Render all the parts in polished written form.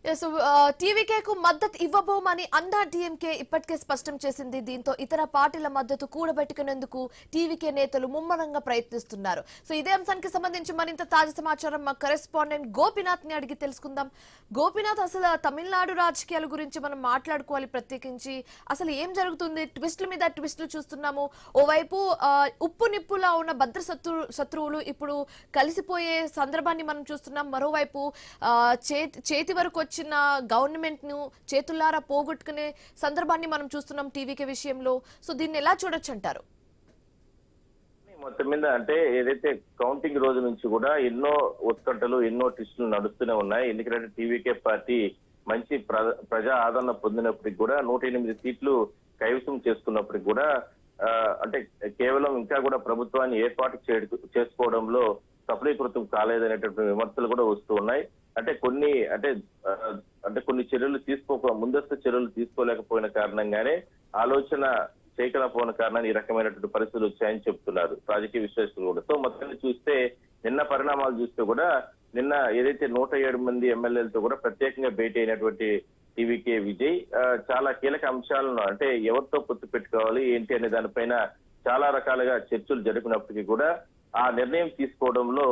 So టీవీకేకు మద్దతు ఇవ్వబోమని అన్నా DMK ఇప్పటికే స్పష్టం చేసింది. దీంతో ఇతర పార్టీల మద్దతు కూడబెట్టుకునేందుకు టీవీకే నేతలు ముమ్మరంగా ప్రయత్నిస్తున్నారు. సో ఇదే అంశానికి సంబంధించి మరింత తాజా సమాచారం మా కరెస్పాండెంట్ గోపినాథ్ ని అడిగి తెలుసుకుందాం. గోపినాథ్, అసలు తమిళనాడు రాజకీయాల గురించి మనం మాట్లాడుకోవాలి. ప్రత్యేకించి అసలు ఏం జరుగుతుంది? ట్విస్టుల మీద ట్విస్టులు చూస్తున్నాము. ఓవైపు ఉప్పు నిప్పులా ఉన్న భద్ర శత్రువులు ఇప్పుడు కలిసిపోయే సందర్భాన్ని మనం చూస్తున్నాం. మరోవైపు చేతి వరకు వచ్చిన గవర్నమెంట్ ను చేతులారా పోగొట్టుకునే సందర్భాన్ని మనం చూస్తున్నాం టీవీకే విషయంలో. సో దీన్ని ఎలా చూడొచ్చు అంటారు? మొత్తం మీద అంటే ఏదైతే కౌంటింగ్ రోజు నుంచి కూడా ఎన్నో ఉత్కంఠలు, ఎన్నో ట్విస్టులు నడుస్తూనే ఉన్నాయి. ఎందుకంటే టీవీకే పార్టీ మంచి ప్రజా ఆదరణ పొందినప్పటికి కూడా 108 సీట్లు కైవసం చేసుకున్నప్పటికి కూడా అంటే కేవలం ఇంకా కూడా ప్రభుత్వాన్ని ఏర్పాటు చేసుకోవడంలో సఫలీకృతం కాలేదనేటువంటి విమర్శలు కూడా వస్తూ ఉన్నాయి. అంటే కొన్ని చర్యలు ముందస్తు చర్యలు తీసుకోలేకపోయిన కారణంగానే ఆలోచన చేయకపోయిన కారణంగా ఈ రకమైనటువంటి పరిస్థితులు వచ్చాయని చెప్తున్నారు రాజకీయ విశ్లేషకులు కూడా. సో మొత్తాన్ని చూస్తే నిన్న పరిణామాలు చూస్తే కూడా నిన్న ఏదైతే 107 మంది ఎమ్మెల్యేలతో కూడా ప్రత్యేకంగా భేటీ అయినటువంటి టీవీకే విజయ్ చాలా కీలక అంశాలను అంటే ఎవరితో పొత్తు పెట్టుకోవాలి ఏంటి అనే దానిపైన చాలా రకాలుగా చర్చలు జరిపినప్పటికీ కూడా ఆ నిర్ణయం తీసుకోవడంలో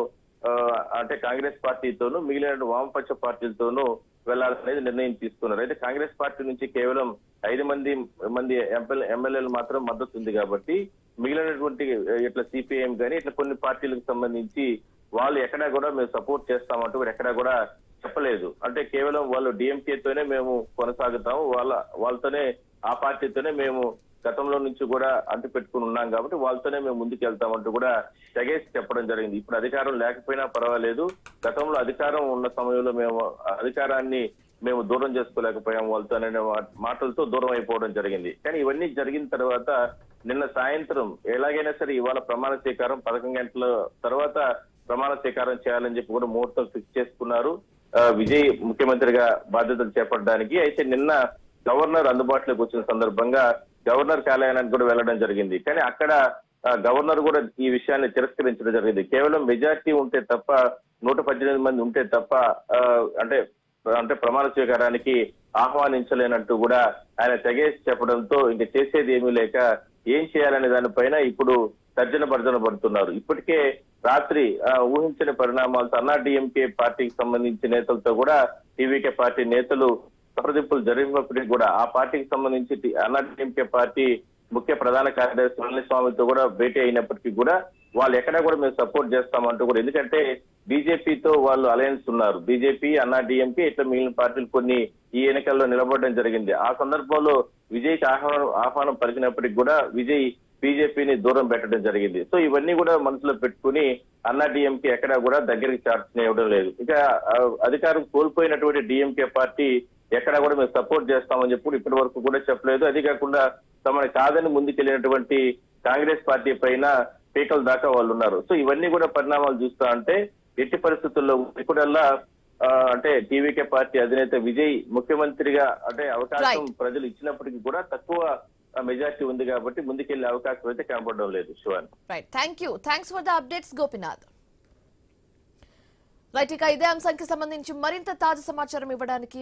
అంటే కాంగ్రెస్ పార్టీతోనూ మిగిలిన వామపక్ష పార్టీలతోనూ వెళ్లాలనేది నిర్ణయం తీసుకున్నారు. అయితే కాంగ్రెస్ పార్టీ నుంచి కేవలం 5 మంది ఎమ్మెల్యేలు మాత్రం మద్దతు ఉంది కాబట్టి మిగిలినటువంటి ఇట్లా సిపిఐఎం కానీ ఇట్లా కొన్ని పార్టీలకు సంబంధించి వాళ్ళు ఎక్కడా కూడా మేము సపోర్ట్ చేస్తామంటూ ఎక్కడా కూడా చెప్పలేదు. అంటే కేవలం వాళ్ళు డిఎంకేతోనే మేము కొనసాగుతాము, వాళ్ళతోనే ఆ పార్టీతోనే మేము గతంలో నుంచి కూడా అంటు పెట్టుకుని ఉన్నాం కాబట్టి వాళ్ళతోనే మేము ముందుకు వెళ్తామంటూ కూడా తెగేసి చెప్పడం జరిగింది. ఇప్పుడు అధికారం లేకపోయినా పర్వాలేదు, గతంలో అధికారం ఉన్న సమయంలో అధికారాన్ని మేము దూరం చేసుకోలేకపోయాం వాళ్ళతో అనే మాటలతో దూరం అయిపోవడం జరిగింది. కానీ ఇవన్నీ జరిగిన తర్వాత నిన్న సాయంత్రం ఎలాగైనా సరే ఇవాళ ప్రమాణ స్వీకారం 11 గంటల తర్వాత ప్రమాణ స్వీకారం చేయాలని చెప్పి కూడా ముహూర్తం ఫిక్స్ చేసుకున్నారు విజయ్ ముఖ్యమంత్రిగా బాధ్యతలు చేపట్టడానికి. అయితే నిన్న గవర్నర్ అందుబాటులోకి వచ్చిన సందర్భంగా గవర్నర్ కార్యాలయానికి కూడా వెళ్లడం జరిగింది. కానీ అక్కడ గవర్నర్ కూడా ఈ విషయాన్ని తిరస్కరించడం జరిగింది. కేవలం మెజార్టీ ఉంటే తప్ప 118 మంది ఉంటే తప్ప అంటే ప్రమాణ స్వీకారానికి ఆహ్వానించలేనంటూ కూడా ఆయన తెగేసి చెప్పడంతో ఇంక చేసేది ఏమీ లేక ఏం చేయాలనే దానిపైన ఇప్పుడు తర్జన భర్జన పడుతున్నారు. ఇప్పటికే రాత్రి ఊహించని పరిణామాలతో అన్నా డిఎంకే పార్టీకి సంబంధించిన నేతలతో కూడా టీవీకే పార్టీ నేతలు సంప్రదింపులు జరిగినప్పటికీ కూడా ఆ పార్టీకి సంబంధించి అన్నా డిఎంకే పార్టీ ముఖ్య ప్రధాన కార్యదర్శి పళనిస్వామితో కూడా భేటీ అయినప్పటికీ కూడా వాళ్ళు ఎక్కడా కూడా మేము సపోర్ట్ చేస్తామంటూ కూడా, ఎందుకంటే బీజేపీతో వాళ్ళు అలయన్స్ ఉన్నారు. బీజేపీ, అన్నా డిఎంకే ఇట్లా మిగిలిన పార్టీలు కొన్ని ఈ ఎన్నికల్లో నిలబడడం జరిగింది. ఆ సందర్భంలో విజయ్కి ఆహ్వానం పలికినప్పటికీ కూడా విజయ్ బీజేపీని దూరం పెట్టడం జరిగింది. సో ఇవన్నీ కూడా మనసులో పెట్టుకుని అన్నా డిఎంకే ఎక్కడా కూడా దగ్గరికి చేర్చనివ్వడం లేదు. ఇక అధికారం కోల్పోయినటువంటి డిఎంకే పార్టీ ఎక్కడా కూడా మేము సపోర్ట్ చేస్తామని చెప్పి ఇప్పటి వరకు కూడా చెప్పలేదు. అది కాకుండా తమని కాదని ముందుకెళ్లినటువంటి కాంగ్రెస్ పార్టీ పైన పీకల దాకా వాళ్ళు ఉన్నారు. సో ఇవన్నీ కూడా పరిణామాలు చూస్తా అంటే ఎట్టి పరిస్థితుల్లో ఇప్పుడల్లా అంటే టీవీకే పార్టీ అధినేత విజయ్ ముఖ్యమంత్రిగా అంటే అవకాశం ప్రజలు ఇచ్చినప్పటికీ కూడా తక్కువ మెజార్టీ ఉంది కాబట్టి ముందుకెళ్లే అవకాశం అయితే కనపడడం లేదు. Shivan, thanks for the updates Gopinath. Right, ఇక ఇదే అంశానికి సంబంధించి మరింత తాజా సమాచారం ఇవ్వడానికి